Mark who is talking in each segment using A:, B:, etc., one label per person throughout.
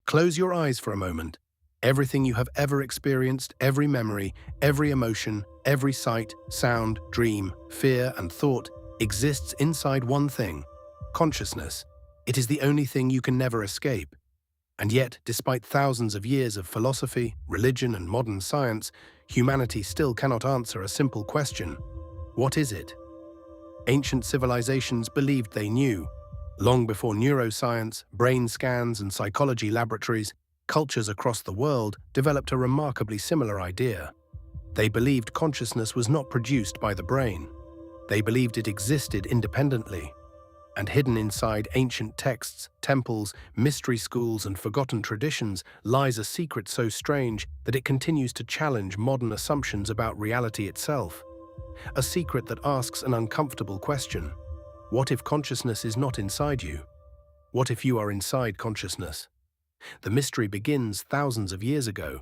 A: Close your eyes for a moment. Everything you have ever experienced, every memory, every emotion, every sight, sound, dream, fear, and thought exists inside one thing: consciousness. It is the only thing you can never escape. And yet, despite thousands of years of philosophy, religion, and modern science, humanity still cannot answer a simple question: what is it? Ancient civilizations believed they knew. Long before neuroscience, brain scans, and psychology laboratories, cultures across the world developed a remarkably similar idea. They believed consciousness was not produced by the brain. They believed it existed independently. And hidden inside ancient texts, temples, mystery schools, and forgotten traditions lies a secret so strange that it continues to challenge modern assumptions about reality itself. A secret that asks an uncomfortable question: what if consciousness is not inside you? What if you are inside consciousness? The mystery begins thousands of years ago.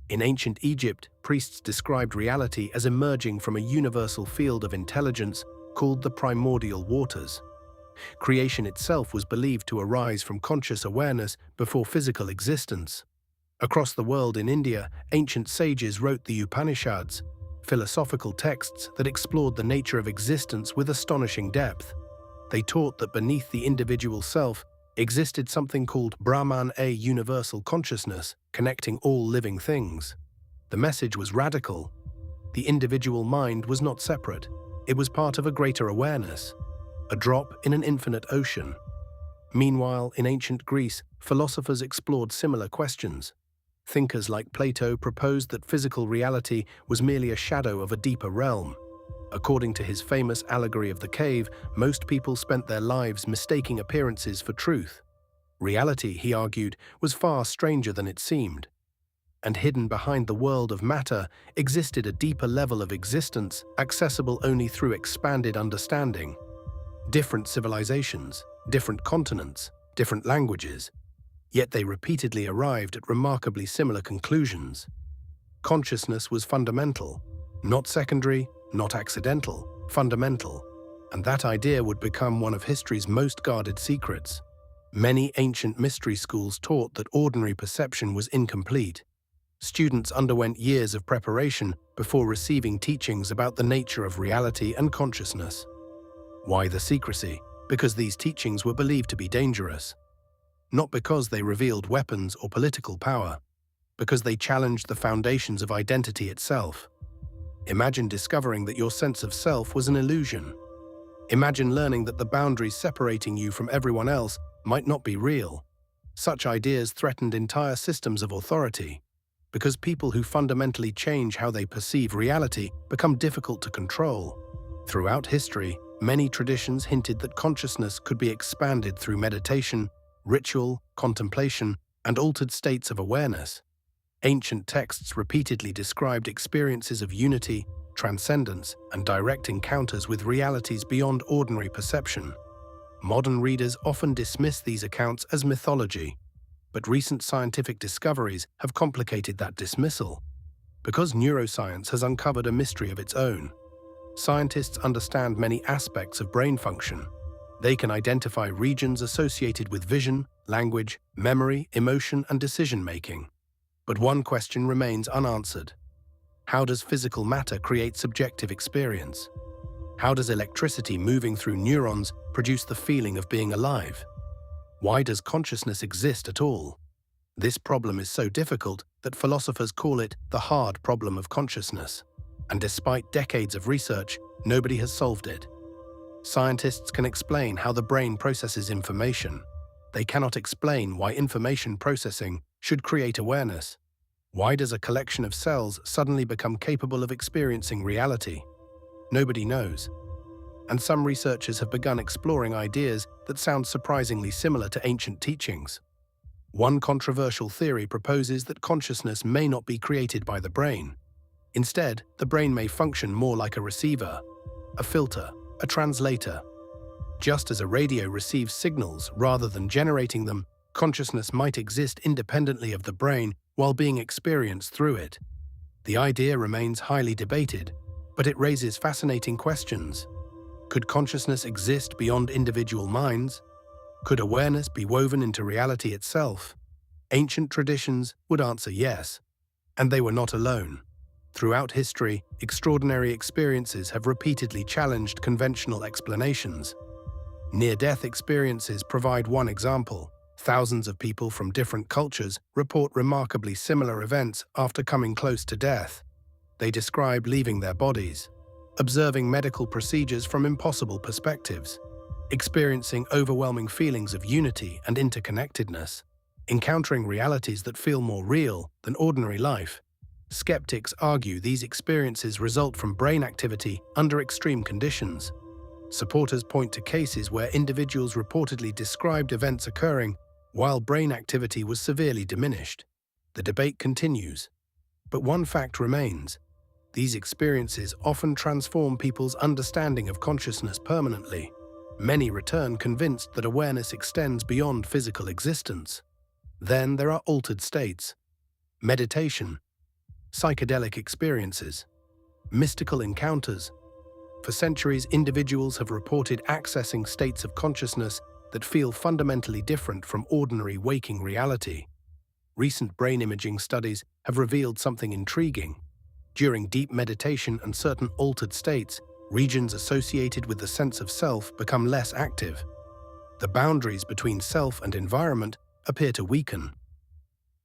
A: In ancient Egypt, priests described reality as emerging from a universal field of intelligence called the primordial waters. Creation itself was believed to arise from conscious awareness before physical existence. Across the world in India, ancient sages wrote the Upanishads, philosophical texts that explored the nature of existence with astonishing depth. They taught that beneath the individual self existed something called Brahman, a universal consciousness connecting all living things. The message was radical. The individual mind was not separate. It was part of a greater awareness, a drop in an infinite ocean. Meanwhile, in ancient Greece, philosophers explored similar questions. Thinkers like Plato proposed that physical reality was merely a shadow of a deeper realm. According to his famous allegory of the cave, most people spent their lives mistaking appearances for truth. Reality, he argued, was far stranger than it seemed. And hidden behind the world of matter existed a deeper level of existence, accessible only through expanded understanding. Different civilizations, different continents, different languages, yet they repeatedly arrived at remarkably similar conclusions. Consciousness was fundamental, not secondary, not accidental, fundamental, and that idea would become one of history's most guarded secrets. Many ancient mystery schools taught that ordinary perception was incomplete. Students underwent years of preparation before receiving teachings about the nature of reality and consciousness. Why the secrecy? Because these teachings were believed to be dangerous. Not because they revealed weapons or political power, because they challenged the foundations of identity itself. Imagine discovering that your sense of self was an illusion. Imagine learning that the boundaries separating you from everyone else might not be real. Such ideas threatened entire systems of authority, because people who fundamentally change how they perceive reality become difficult to control. Throughout history, many traditions hinted that consciousness could be expanded through meditation, ritual, contemplation, and altered states of awareness. Ancient texts repeatedly described experiences of unity, transcendence, and direct encounters with realities beyond ordinary perception. Modern readers often dismiss these accounts as mythology, but recent scientific discoveries have complicated that dismissal. Because neuroscience has uncovered a mystery of its own. Scientists understand many aspects of brain function. They can identify regions associated with vision, language, memory, emotion, and decision-making. But one question remains unanswered. How does physical matter create subjective experience? How does electricity moving through neurons produce the feeling of being alive? Why does consciousness exist at all? This problem is so difficult that philosophers call it the hard problem of consciousness. And despite decades of research, nobody has solved it. Scientists can explain how the brain processes information. They cannot explain why information processing should create awareness. Why does a collection of cells suddenly become capable of experiencing reality? Nobody knows. And some researchers have begun exploring ideas that sound surprisingly similar to ancient teachings. One controversial theory proposes that consciousness may not be created by the brain. Instead, the brain may function more like a receiver, a filter, a translator. Just as a radio receives signals rather than generating them, consciousness might exist independently of the brain while being experienced through it. The idea remains highly debated, but it raises fascinating questions. Could consciousness exist beyond individual minds? Could awareness be woven into reality itself? Ancient traditions would answer yes, and they were not alone. Throughout history, extraordinary experiences have repeatedly challenged conventional explanations. Near-death experiences provide one example. Thousands of people from different cultures report remarkably similar events after coming close to death. They describe leaving their bodies, observing medical procedures from impossible perspectives, experiencing overwhelming feelings of unity and interconnectedness, encountering realities that feel more real than ordinary life. Skeptics argue these experiences result from brain activity under extreme conditions. Supporters point to cases where individuals reportedly described events occurring while brain activity was severely diminished. The debate continues, but one fact remains. These experiences often transform people's understanding of consciousness permanently. Many return convinced that awareness extends beyond physical existence. Then there are altered states, meditation, psychedelic experiences, mystical encounters. For centuries, individuals have reported accessing states of consciousness that feel fundamentally different from ordinary waking reality. Recent brain imaging studies have revealed something intriguing. During deep meditation and certain altered states, regions associated with the sense of self become less active. The boundaries between self and environment appear to weaken.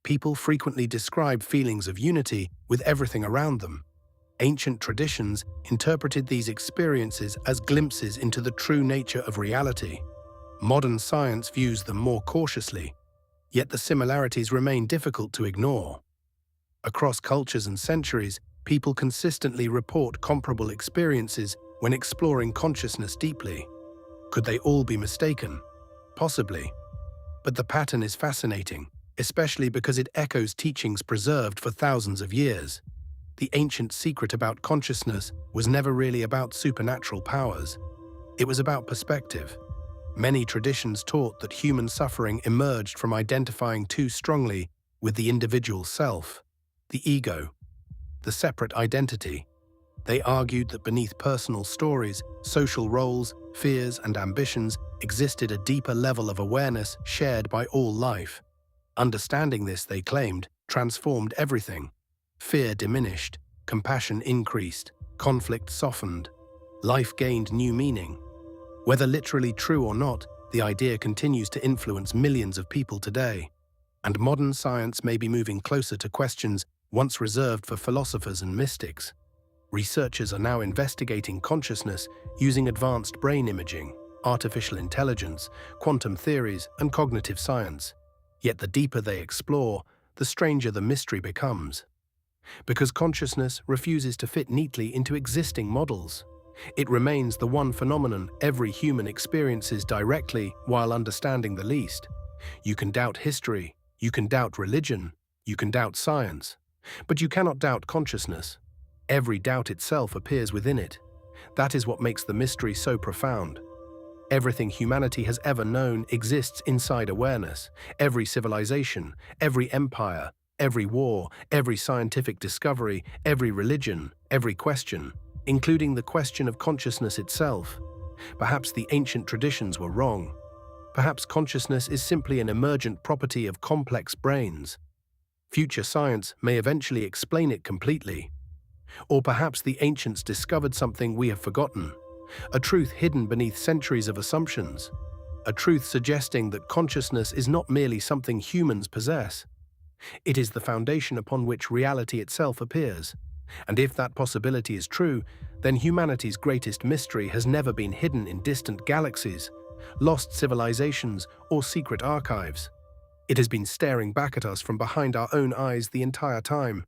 A: People frequently describe feelings of unity with everything around them. Ancient traditions interpreted these experiences as glimpses into the true nature of reality. Modern science views them more cautiously, yet the similarities remain difficult to ignore. Across cultures and centuries, people consistently report comparable experiences when exploring consciousness deeply. Could they all be mistaken? Possibly. But the pattern is fascinating, especially because it echoes teachings preserved for thousands of years. The ancient secret about consciousness was never really about supernatural powers. It was about perspective. Many traditions taught that human suffering emerged from identifying too strongly with the individual self, the ego, the separate identity. They argued that beneath personal stories, social roles, fears, and ambitions existed a deeper level of awareness shared by all life. Understanding this, they claimed, transformed everything. Fear diminished, compassion increased, conflict softened. Life gained new meaning. Whether literally true or not, the idea continues to influence millions of people today. And modern science may be moving closer to questions once reserved for philosophers and mystics. Researchers are now investigating consciousness using advanced brain imaging, artificial intelligence, quantum theories, and cognitive science. Yet the deeper they explore, the stranger the mystery becomes. Because consciousness refuses to fit neatly into existing models. It remains the one phenomenon every human experiences directly while understanding the least. You can doubt history, you can doubt religion, you can doubt science, but you cannot doubt consciousness. Every doubt itself appears within it. That is what makes the mystery so profound. Everything humanity has ever known exists inside awareness. Every civilization, every empire, every war, every scientific discovery, every religion, every question, including the question of consciousness itself. Perhaps the ancient traditions were wrong. Perhaps consciousness is simply an emergent property of complex brains. Future science may eventually explain it completely. Or perhaps the ancients discovered something we have forgotten, a truth hidden beneath centuries of assumptions, a truth suggesting that consciousness is not merely something humans possess. It is the foundation upon which reality itself appears. And if that possibility is true, then humanity's greatest mystery has never been hidden in distant galaxies, lost civilizations, or secret archives. It has been staring back at us from behind our own eyes the entire time.